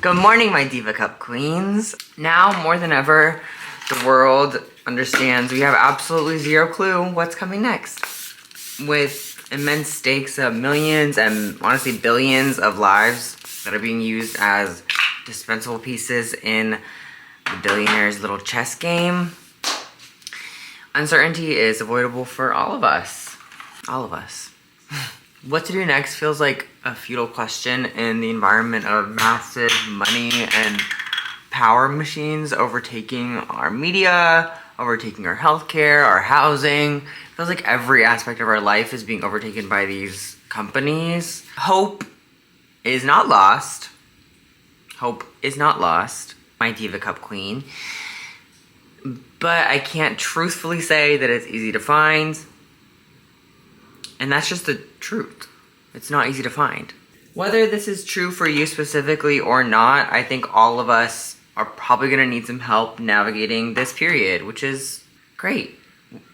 Good morning, my Diva Cup queens. Now, more than ever, the world understands we have absolutely zero clue what's coming next. With immense stakes of millions and honestly billions of lives that are being used as dispensable pieces in the billionaire's little chess game, uncertainty is avoidable for all of us. All of us. What to do next feels like a futile question in the environment of massive money and power machines overtaking our media, overtaking our healthcare, our housing. It feels like every aspect of our life is being overtaken by these companies. Hope is not lost. Hope is not lost, my Diva Cup queen. But I can't truthfully say that it's easy to find. And that's just the truth. It's not easy to find. Whether this is true for you specifically or not, I think all of us are probably gonna need some help navigating this period, which is great.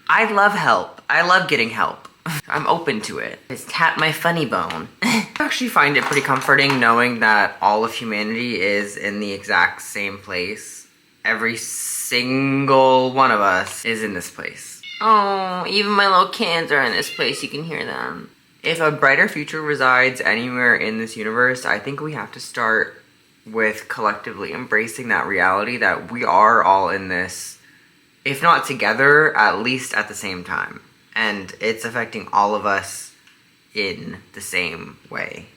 I love help. I love getting help. I'm open to it. Just tap my funny bone. I actually find it pretty comforting knowing that all of humanity is in the exact same place. Every single one of us is in this place. Oh, even my little kids are in this place. You can hear them. If a brighter future resides anywhere in this universe, I think we have to start with collectively embracing that reality that we are all in this, if not together, at least at the same time. And it's affecting all of us in the same way.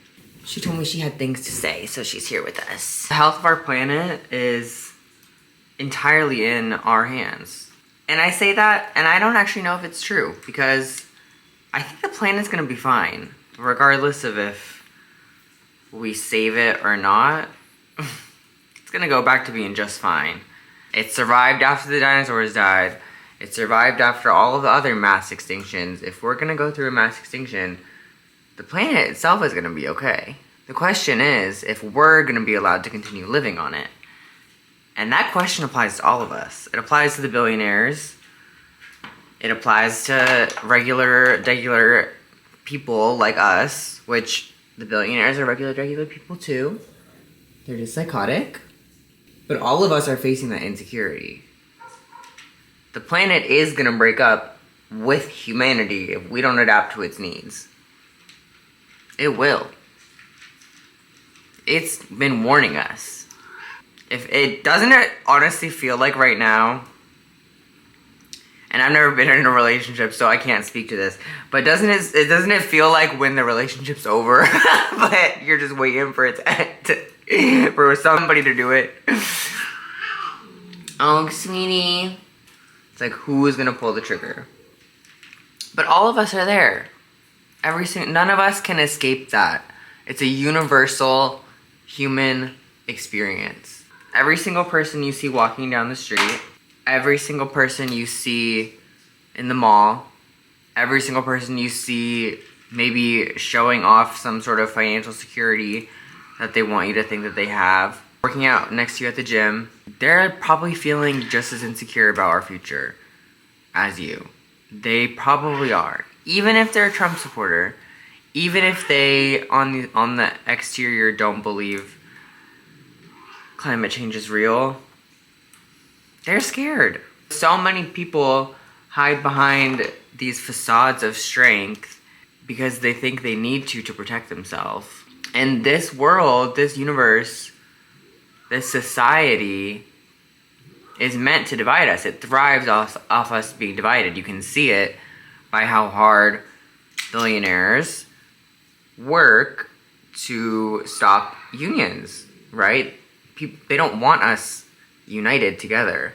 She told me she had things to say, so she's here with us. The health of our planet is entirely in our hands. And I say that, and I don't actually know if it's true, because I think the planet's gonna be fine, regardless of if we save it or not. It's gonna go back to being just fine. It survived after the dinosaurs died. It survived after all of the other mass extinctions. If we're gonna go through a mass extinction, the planet itself is gonna be okay. The question is if we're gonna be allowed to continue living on it. And that question applies to all of us. It applies to the billionaires. It applies to regular people like us, which the billionaires are regular people too. They're just psychotic. But all of us are facing that insecurity. The planet is gonna break up with humanity if we don't adapt to its needs. It will. It's been warning us. If it doesn't it honestly feel like right now, and I've never been in a relationship, so I can't speak to this, but doesn't it feel like when the relationship's over, but you're just waiting for it for somebody to do it? Oh, sweetie. It's like, who is gonna pull the trigger? But all of us are there. None of us can escape that. It's a universal human experience. Every single person you see walking down the street, every single person you see in the mall, every single person you see maybe showing off some sort of financial security that they want you to think that they have, working out next to you at the gym, they're probably feeling just as insecure about our future as you. They probably are. Even if they're a Trump supporter, even if they, on the exterior, don't believe climate change is real, they're scared. So many people hide behind these facades of strength because they think they need to protect themselves. And this world, this universe, this society is meant to divide us. It thrives off us being divided. You can see it by how hard billionaires work to stop unions, right? They don't want us united together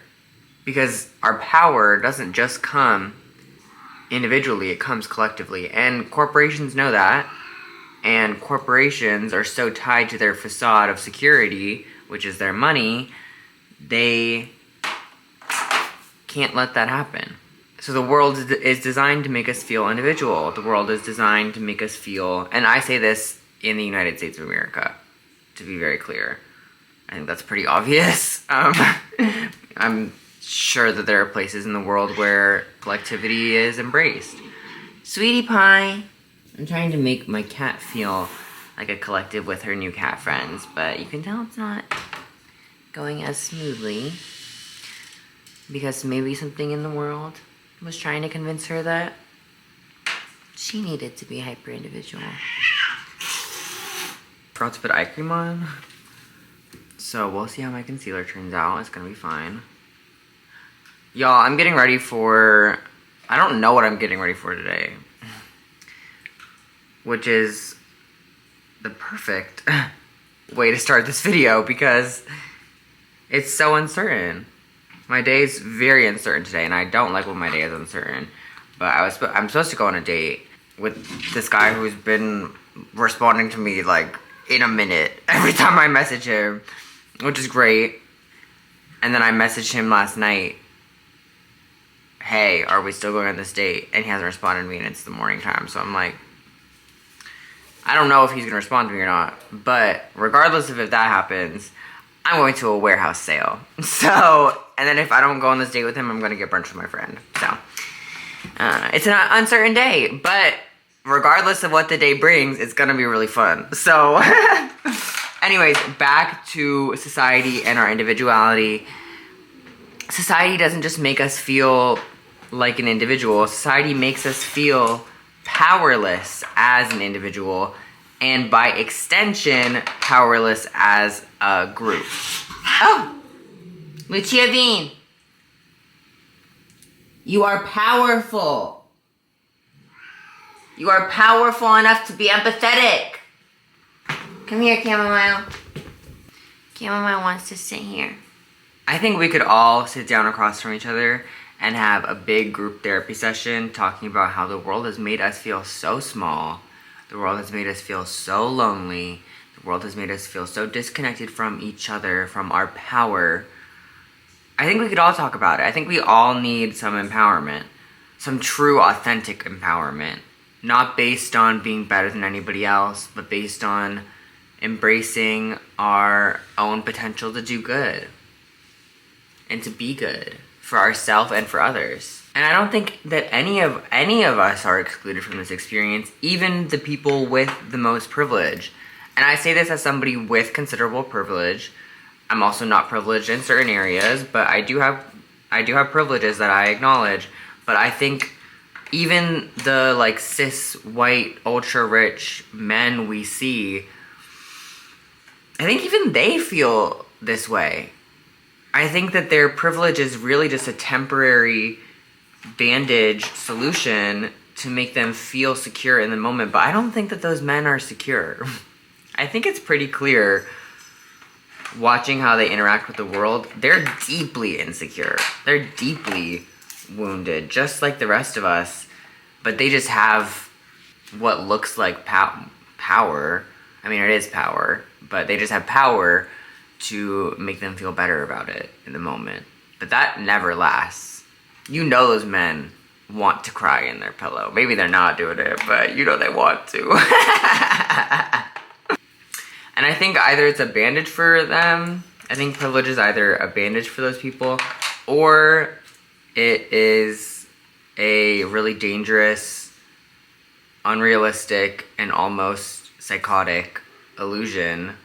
because our power doesn't just come individually, it comes collectively. And corporations know that. And corporations are so tied to their facade of security, which is their money, they can't let that happen. So the world is designed to make us feel individual. The world is designed to make us feel, and I say this in the United States of America, to be very clear. I think that's pretty obvious. I'm sure that there are places in the world where collectivity is embraced. Sweetie pie. I'm trying to make my cat feel like a collective with her new cat friends, but you can tell it's not going as smoothly because maybe something in the world was trying to convince her that she needed to be hyper individual. Forgot to put eye cream on, so we'll see how my concealer turns out. It's gonna be fine. Y'all, I'm getting ready for, I don't know what I'm getting ready for today, which is the perfect way to start this video because it's so uncertain. My day is very uncertain today, and I don't like when my day is uncertain. But I'm supposed to go on a date with this guy who's been responding to me like in a minute every time I message him, which is great. And then I messaged him last night, hey, are we still going on this date? And he hasn't responded to me, and it's the morning time. So I'm like, I don't know if he's gonna respond to me or not. But regardless of if that happens, I'm going to a warehouse sale. So, and then if I don't go on this date with him, I'm gonna get brunch with my friend. So, it's an uncertain day, but regardless of what the day brings, it's gonna be really fun. So, anyways, back to society and our individuality. Society doesn't just make us feel like an individual. Society makes us feel powerless as an individual, and by extension, powerless as a group. Oh, Lucia Bean, you are powerful. You are powerful enough to be empathetic. Come here, Chamomile. Chamomile wants to sit here. I think we could all sit down across from each other and have a big group therapy session talking about how the world has made us feel so small. The world has made us feel so lonely. The world has made us feel so disconnected from each other, from our power. I think we could all talk about it. I think we all need some empowerment. Some true, authentic empowerment. Not based on being better than anybody else, but based on embracing our own potential to do good. And to be good. For ourselves and for others. And I don't think that any of us are excluded from this experience, even the people with the most privilege. And I say this as somebody with considerable privilege. I'm also not privileged in certain areas, but I do have privileges that I acknowledge. But I think even the like cis white ultra rich men we see, I think even they feel this way. I think that their privilege is really just a temporary bandage solution to make them feel secure in the moment. But I don't think that those men are secure. I think it's pretty clear, watching how they interact with the world, they're deeply insecure. They're deeply wounded, just like the rest of us. But they just have what looks like power. I mean, it is power. But they just have power to make them feel better about it in the moment. But that never lasts. You know those men want to cry in their pillow. Maybe they're not doing it, but you know they want to. And I think either it's a bandage for them, I think privilege is either a bandage for those people, or it is a really dangerous, unrealistic, and almost psychotic illusion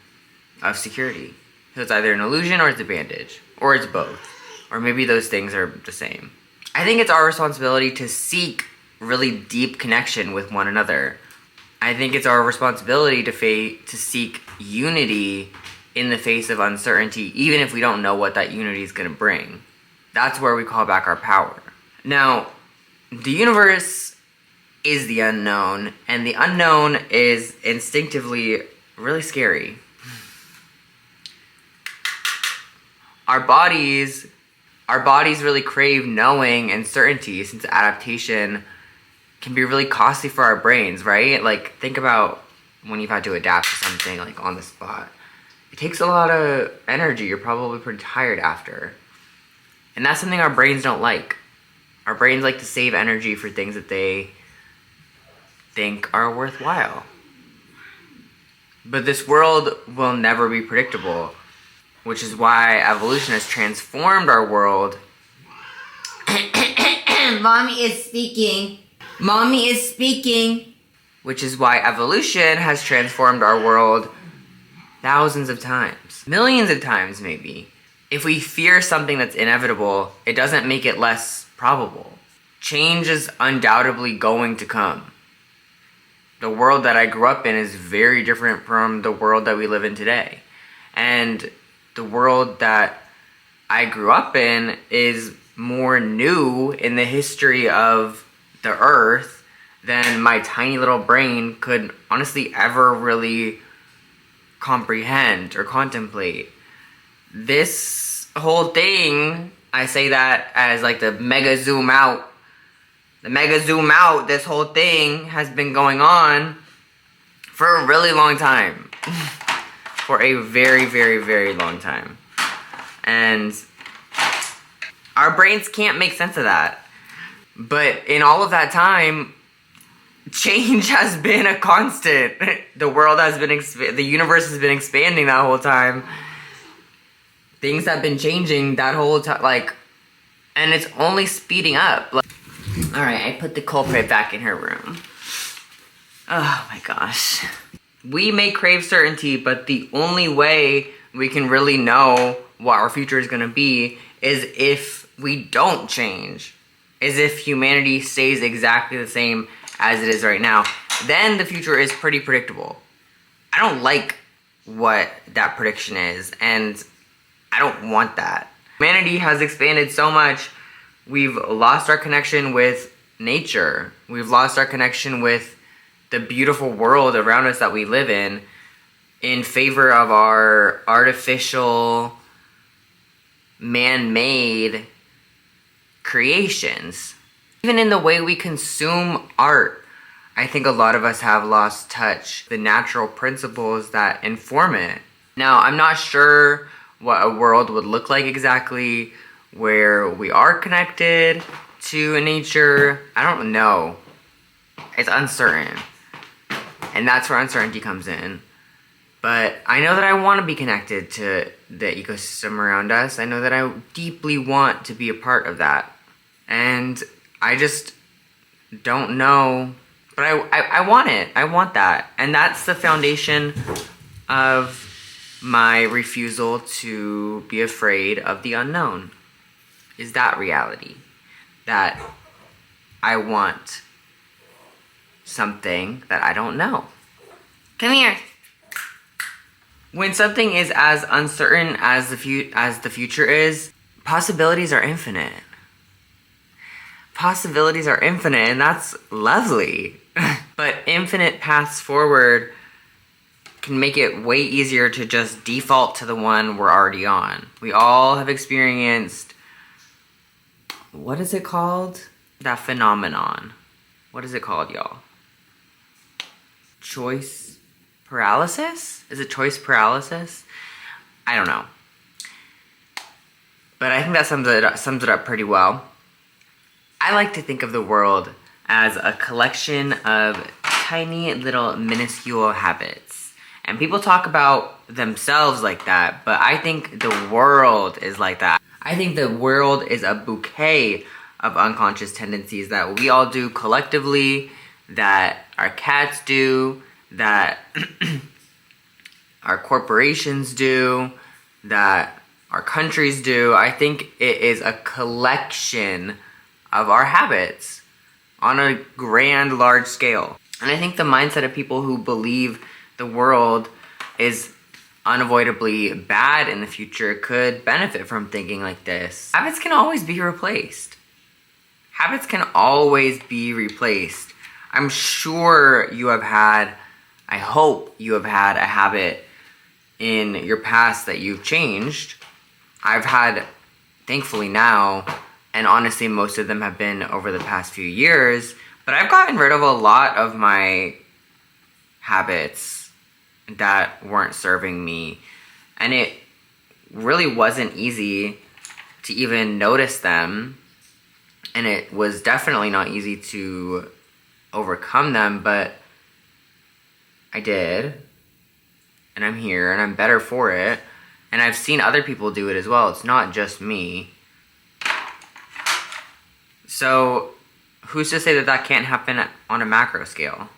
of security. So it's either an illusion or it's a bandage, or it's both. Or maybe those things are the same. I think it's our responsibility to seek really deep connection with one another. I think it's our responsibility to seek unity in the face of uncertainty, even if we don't know what that unity is going to bring. That's where we call back our power. Now, the universe is the unknown, and the unknown is instinctively really scary. Our bodies really crave knowing and certainty, since adaptation can be really costly for our brains, right? Like, think about when you've had to adapt to something like on the spot. It takes a lot of energy. You're probably pretty tired after. And that's something our brains don't like. Our brains like to save energy for things that they think are worthwhile. But this world will never be predictable, which is why evolution has transformed our world. Mommy is speaking. Mommy is speaking. which is why evolution has transformed our world thousands of times, millions of times maybe. If we fear something that's inevitable, it doesn't make it less probable. Change is undoubtedly going to come. The world that I grew up in is very different from the world that we live in today. And the world that I grew up in is more new in the history of the earth than my tiny little brain could honestly ever really comprehend or contemplate. This whole thing, I say that as like the mega zoom out. This whole thing has been going on for a really long time. For a very, very, very long time. And our brains can't make sense of that. But in all of that time, change has been a constant. The world has been, the universe has been expanding that whole time. Things have been changing that whole time, like, and it's only speeding up. Like, all right, I put the culprit back in her room. Oh my gosh. We may crave certainty, but the only way we can really know what our future is gonna be is if we don't change. Is if humanity stays exactly the same as it is right now. Then the future is pretty predictable. I don't like what that prediction is, and I don't want that. Humanity has expanded so much, we've lost our connection with nature. We've lost our connection with the beautiful world around us that we live in favor of our artificial, man-made creations. Even in the way we consume art, I think a lot of us have lost touch, the natural principles that inform it. Now, I'm not sure what a world would look like exactly where we are connected to nature. I don't know. It's uncertain. And that's where uncertainty comes in. But I know that I want to be connected to the ecosystem around us. I know that I deeply want to be a part of that. And I just don't know. But I want it. I want that. And that's the foundation of my refusal to be afraid of the unknown. Is that reality. That I want something that I don't know. Come here. When something is as uncertain as the future is, possibilities are infinite. Possibilities are infinite, and that's lovely. But infinite paths forward can make it way easier to just default to the one we're already on. We all have experienced, what is it called? That phenomenon. What is it called, y'all? Choice paralysis? Is it choice paralysis? I don't know. But I think that sums it up pretty well. I like to think of the world as a collection of tiny little minuscule habits. And people talk about themselves like that, but I think the world is like that. I think the world is a bouquet of unconscious tendencies that we all do collectively, that our cats do, that our corporations do, that our countries do. I think it is a collection of our habits on a grand, large scale. And I think the mindset of people who believe the world is unavoidably bad in the future could benefit from thinking like this. Habits can always be replaced. Habits can always be replaced. I'm sure you have had, I hope you have had a habit in your past that you've changed. I've had, thankfully now, and honestly most of them have been over the past few years, but I've gotten rid of a lot of my habits that weren't serving me. And it really wasn't easy to even notice them. And it was definitely not easy to overcome them, but I did. And I'm here, and I'm better for it. And I've seen other people do it as well. It's not just me. So, who's to say that that can't happen on a macro scale?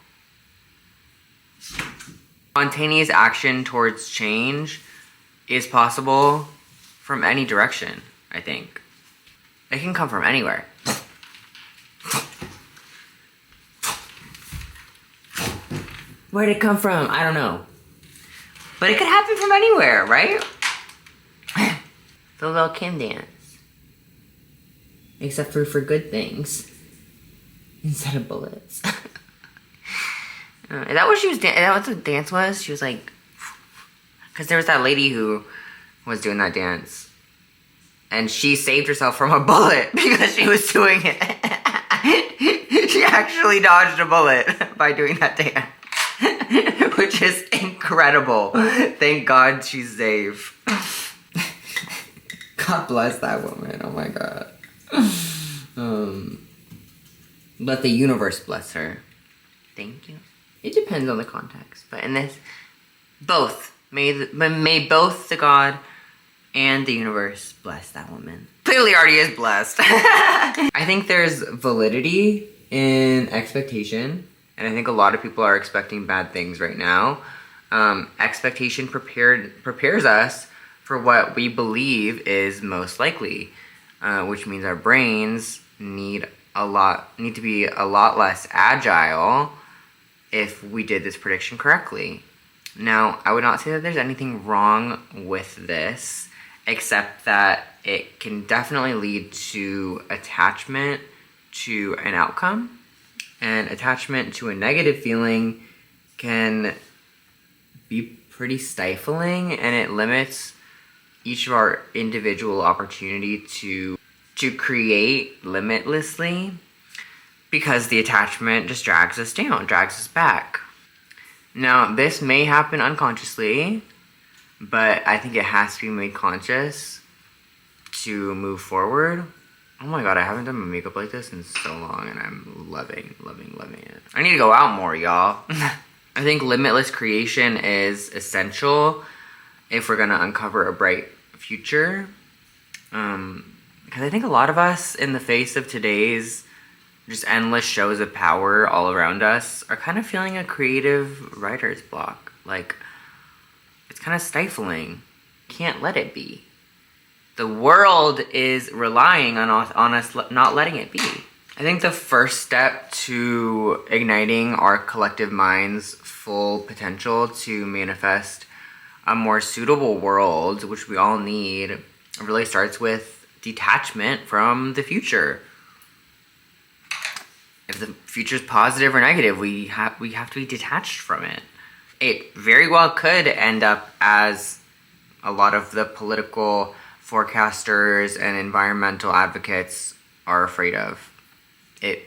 Spontaneous action towards change is possible from any direction, I think. It can come from anywhere. Where'd it come from? I don't know. But it could happen from anywhere, right? The little Kim dance. Except for good things. Instead of bullets. Is that what she was? Is that what the dance was? She was like, because there was that lady who was doing that dance, and she saved herself from a bullet because she was doing it. She actually dodged a bullet by doing that dance, which is incredible. Thank God she's safe. God bless that woman. Oh my God. Let the universe bless her. Thank you. It depends on the context, but in this, both. May both the God and the universe bless that woman. Clearly already is blessed. I think there's validity in expectation, and I think a lot of people are expecting bad things right now. Expectation prepares us for what we believe is most likely, which means our brains need to be a lot less agile if we did this prediction correctly. Now, I would not say that there's anything wrong with this, except that it can definitely lead to attachment to an outcome, and attachment to a negative feeling can be pretty stifling, and it limits each of our individual opportunity to create limitlessly, because the attachment just drags us down, drags us back. Now, this may happen unconsciously, but I think it has to be made conscious to move forward. Oh my God, I haven't done my makeup like this in so long, and I'm loving it. I need to go out more, y'all. I think limitless creation is essential if we're gonna uncover a bright future. Because I think a lot of us, in the face of today's just endless shows of power all around us, are kind of feeling a creative writer's block. Like, it's kind of stifling. Can't let it be. The world is relying on us not letting it be. I think the first step to igniting our collective mind's full potential to manifest a more suitable world, which we all need, really starts with detachment from the future. If the future is positive or negative, we have to be detached from it. It very well could end up as a lot of the political forecasters and environmental advocates are afraid of. It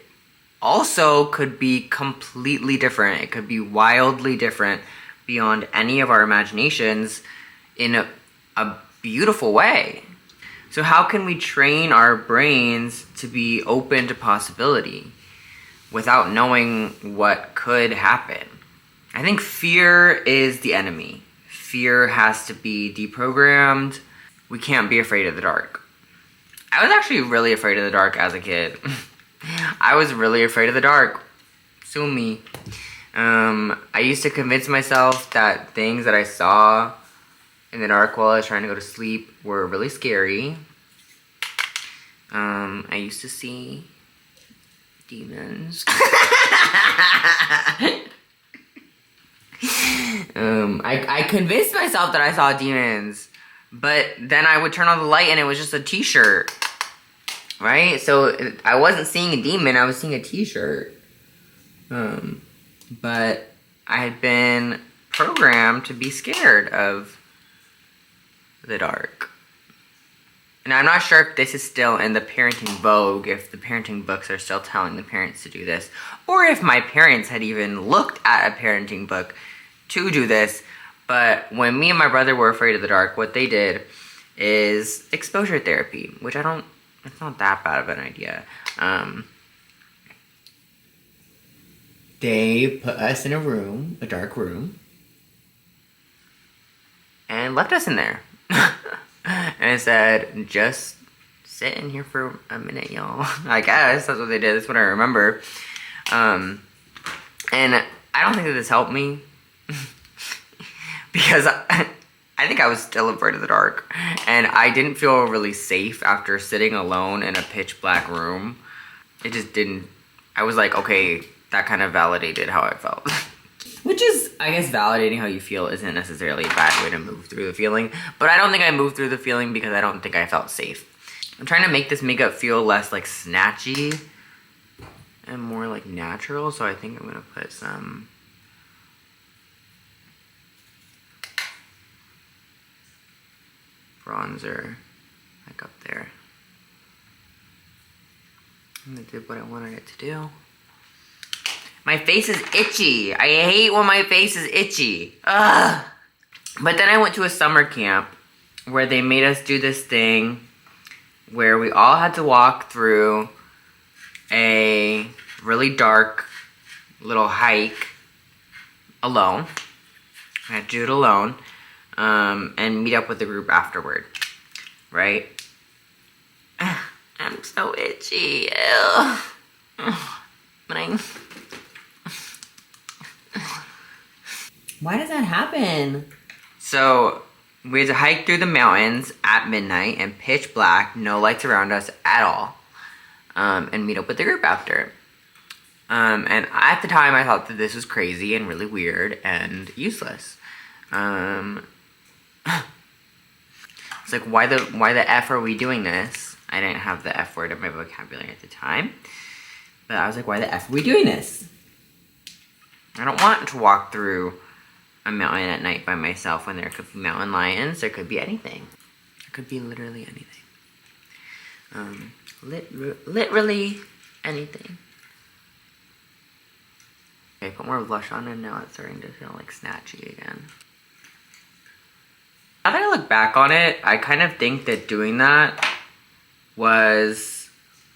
also could be completely different. It could be wildly different beyond any of our imaginations in a beautiful way. So how can we train our brains to be open to possibility without knowing what could happen? I think fear is the enemy. Fear has to be deprogrammed. We can't be afraid of the dark. I was actually really afraid of the dark as a kid. I was really afraid of the dark. Sue me. I used to convince myself that things that I saw in the dark while I was trying to go to sleep were really scary. I used to see demons. I convinced myself that I saw demons, but then I would turn on the light and it was just a t-shirt, right? So I wasn't seeing a demon, I was seeing a t-shirt. But I had been programmed to be scared of the dark. And I'm not sure if this is still in the parenting vogue, if the parenting books are still telling the parents to do this, or if my parents had even looked at a parenting book to do this. But when me and my brother were afraid of the dark, what they did is exposure therapy, which it's not that bad of an idea. They put us in a room, a dark room, and left us in there. And it said, just sit in here for a minute, y'all. I guess that's what they did. That's what I remember. And I don't think that this helped me. because I think I was still afraid of the dark, and I didn't feel really safe after sitting alone in a pitch black room. It just didn't. I was like, okay, that kind of validated how I felt. Which is, I guess, validating how you feel isn't necessarily a bad way to move through the feeling. But I don't think I moved through the feeling because I don't think I felt safe. I'm trying to make this makeup feel less like snatchy and more like natural. So I think I'm gonna put some bronzer like up there. And it did what I wanted it to do. My face is itchy. I hate when my face is itchy. Ugh. But then I went to a summer camp where they made us do this thing where we all had to walk through a really dark little hike alone. I had to do it alone and meet up with the group afterward, right? I'm so itchy. Ew. Why does that happen? So, we had to hike through the mountains at midnight and pitch black, no lights around us at all, and meet up with the group after. And at the time, I thought that this was crazy and really weird and useless. It's like, why the F are we doing this? I didn't have the F word in my vocabulary at the time. But I was like, why the F are we doing this? I don't want to walk through a mountain at night by myself when there could be mountain lions. There could be anything. There could be literally anything. Literally anything. Okay, put more blush on and now it's starting to feel like snatchy again. Now that I look back on it, I kind of think that doing that was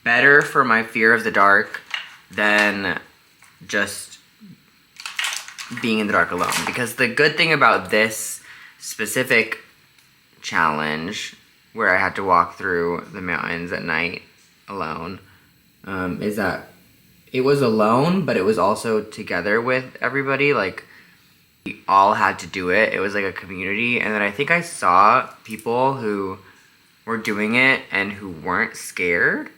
better for my fear of the dark than just being in the dark alone. Because the good thing about this specific challenge, where I had to walk through the mountains at night alone, is that it was alone, but it was also together with everybody. Like, we all had to do it. It was like a community. And then I think I saw people who were doing it and who weren't scared.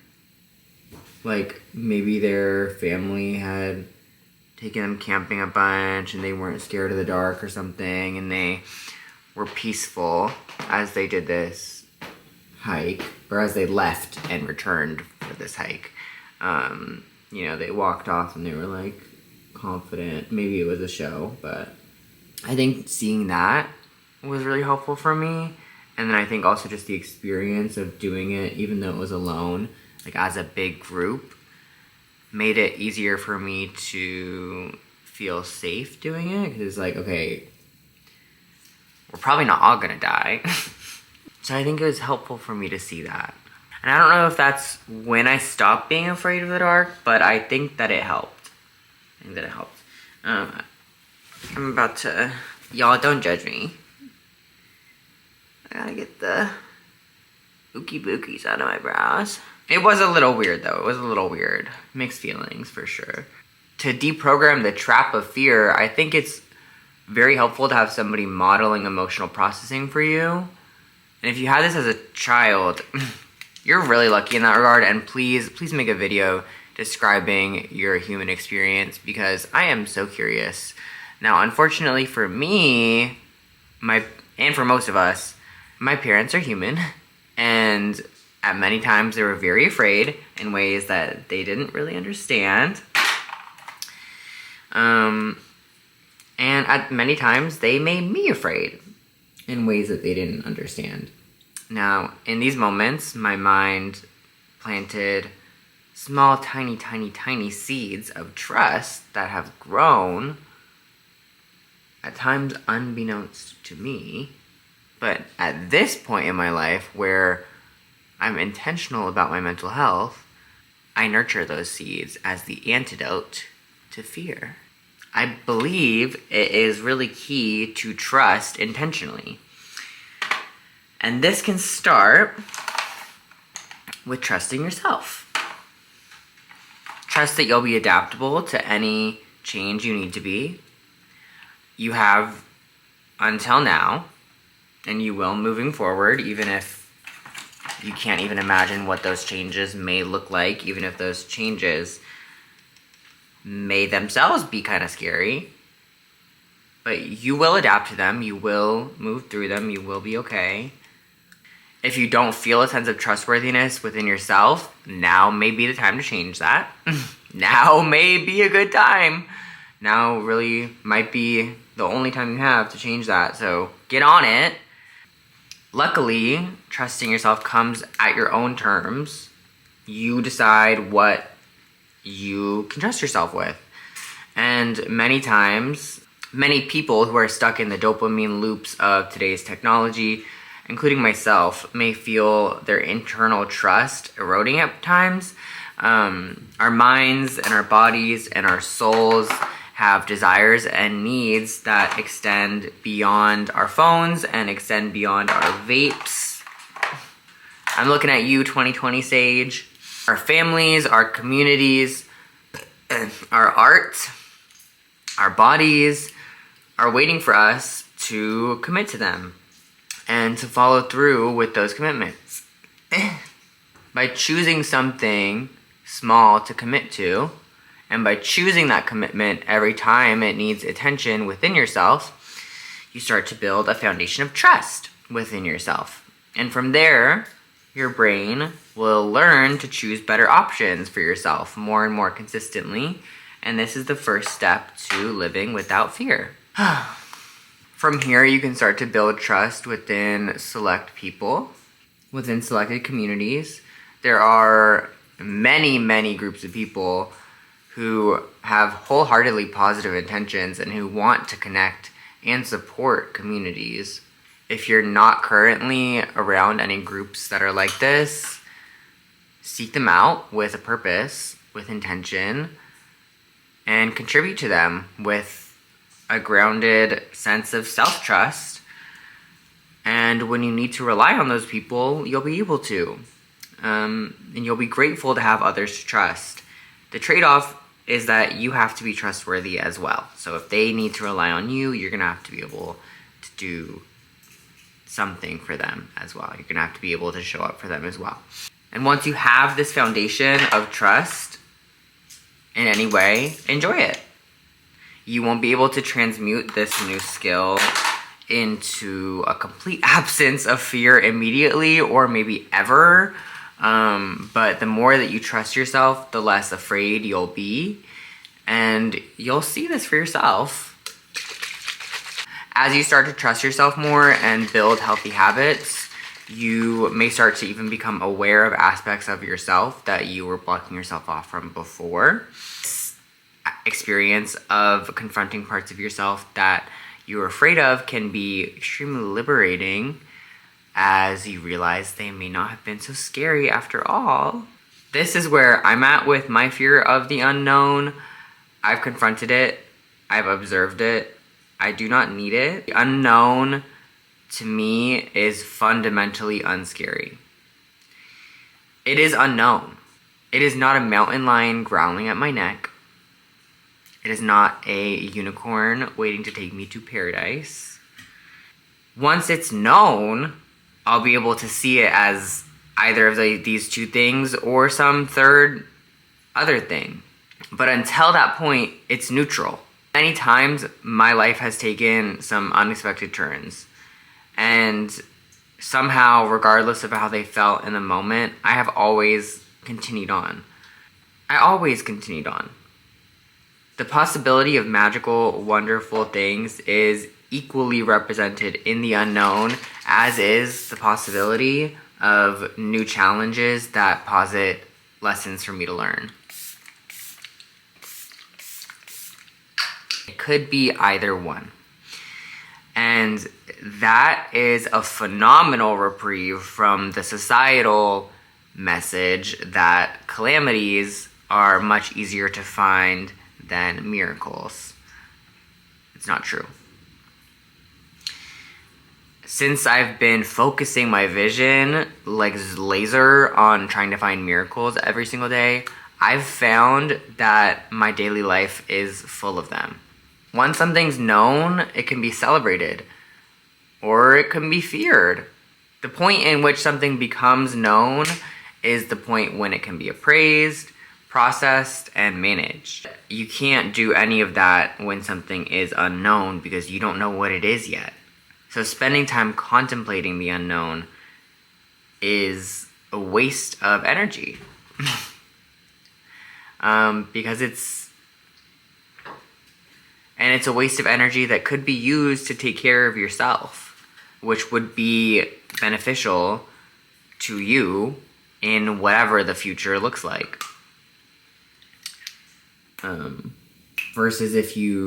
Like, maybe their family had taken them camping a bunch and they weren't scared of the dark or something, and they were peaceful as they did this hike, or as they left and returned for this hike. You know, they walked off and they were like confident. Maybe it was a show, but I think seeing that was really helpful for me. And then I think also just the experience of doing it, even though it was alone, like as a big group, made it easier for me to feel safe doing it. Because it's like, okay, we're probably not all gonna die. So I think it was helpful for me to see that. And I don't know if that's when I stopped being afraid of the dark, but I think that it helped. I'm about to... Y'all, don't judge me. I gotta get the ookie bookies out of my brows. It was a little weird, though. It was a little weird. Mixed feelings, for sure. To deprogram the trap of fear, I think it's very helpful to have somebody modeling emotional processing for you. And if you had this as a child, you're really lucky in that regard. And please make a video describing your human experience, because I am so curious. Now, unfortunately for me, and for most of us, my parents are human, and at many times they were very afraid in ways that they didn't really understand. And at many times they made me afraid in ways that they didn't understand. Now, in these moments, my mind planted small, tiny seeds of trust that have grown, at times unbeknownst to me. But at this point in my life, where I'm intentional about my mental health, I nurture those seeds as the antidote to fear. I believe it is really key to trust intentionally. And this can start with trusting yourself. Trust that you'll be adaptable to any change you need to be. You have until now, and you will moving forward, even if you can't even imagine what those changes may look like, even if those changes may themselves be kind of scary. But you will adapt to them, you will move through them, you will be okay. If you don't feel a sense of trustworthiness within yourself, now may be the time to change that. Now may be a good time. Now really might be the only time you have to change that, so get on it. Luckily, trusting yourself comes at your own terms. You decide what you can trust yourself with. And many times, many people who are stuck in the dopamine loops of today's technology, including myself, may feel their internal trust eroding at times. Our minds and our bodies and our souls have desires and needs that extend beyond our phones and extend beyond our vapes. I'm looking at you, 2020 Sage. Our families, our communities, our art, our bodies are waiting for us to commit to them and to follow through with those commitments. By choosing something small to commit to, and by choosing that commitment every time it needs attention within yourself, you start to build a foundation of trust within yourself. And from there, your brain will learn to choose better options for yourself more and more consistently. And this is the first step to living without fear. From here, you can start to build trust within select people, within selected communities. There are many groups of people who have wholeheartedly positive intentions and who want to connect and support communities. If you're not currently around any groups that are like this, seek them out with a purpose, with intention, and contribute to them with a grounded sense of self-trust. And when you need to rely on those people, you'll be able to. And you'll be grateful to have others to trust. The trade-off is that you have to be trustworthy as well. So if they need to rely on you, you're gonna have to be able to do something for them as well. You're gonna have to be able to show up for them as well. And once you have this foundation of trust in any way, enjoy it. You won't be able to transmute this new skill into a complete absence of fear immediately or maybe ever. But the more that you trust yourself, the less afraid you'll be. And you'll see this for yourself. As you start to trust yourself more and build healthy habits, you may start to even become aware of aspects of yourself that you were blocking yourself off from before. This experience of confronting parts of yourself that you were afraid of can be extremely liberating, as you realize they may not have been so scary after all. This is where I'm at with my fear of the unknown. I've confronted it. I've observed it. I do not need it. The unknown, to me, is fundamentally unscary. It is unknown. It is not a mountain lion growling at my neck. It is not a unicorn waiting to take me to paradise. Once it's known, I'll be able to see it as either of these two things or some third other thing. But until that point, it's neutral. Many times, my life has taken some unexpected turns. And somehow, regardless of how they felt in the moment, I have always continued on. I always continued on. The possibility of magical, wonderful things is equally represented in the unknown, as is the possibility of new challenges that posit lessons for me to learn. It could be either one. And that is a phenomenal reprieve from the societal message that calamities are much easier to find than miracles. It's not true. Since I've been focusing my vision like laser on trying to find miracles every single day, I've found that my daily life is full of them. Once something's known, it can be celebrated. or it can be feared. The point in which something becomes known is the point when it can be appraised, processed, and managed. You can't do any of that when something is unknown because you don't know what it is yet. So spending time contemplating the unknown is a waste of energy. Because it's a waste of energy that could be used to take care of yourself, which would be beneficial to you in whatever the future looks like. Versus if you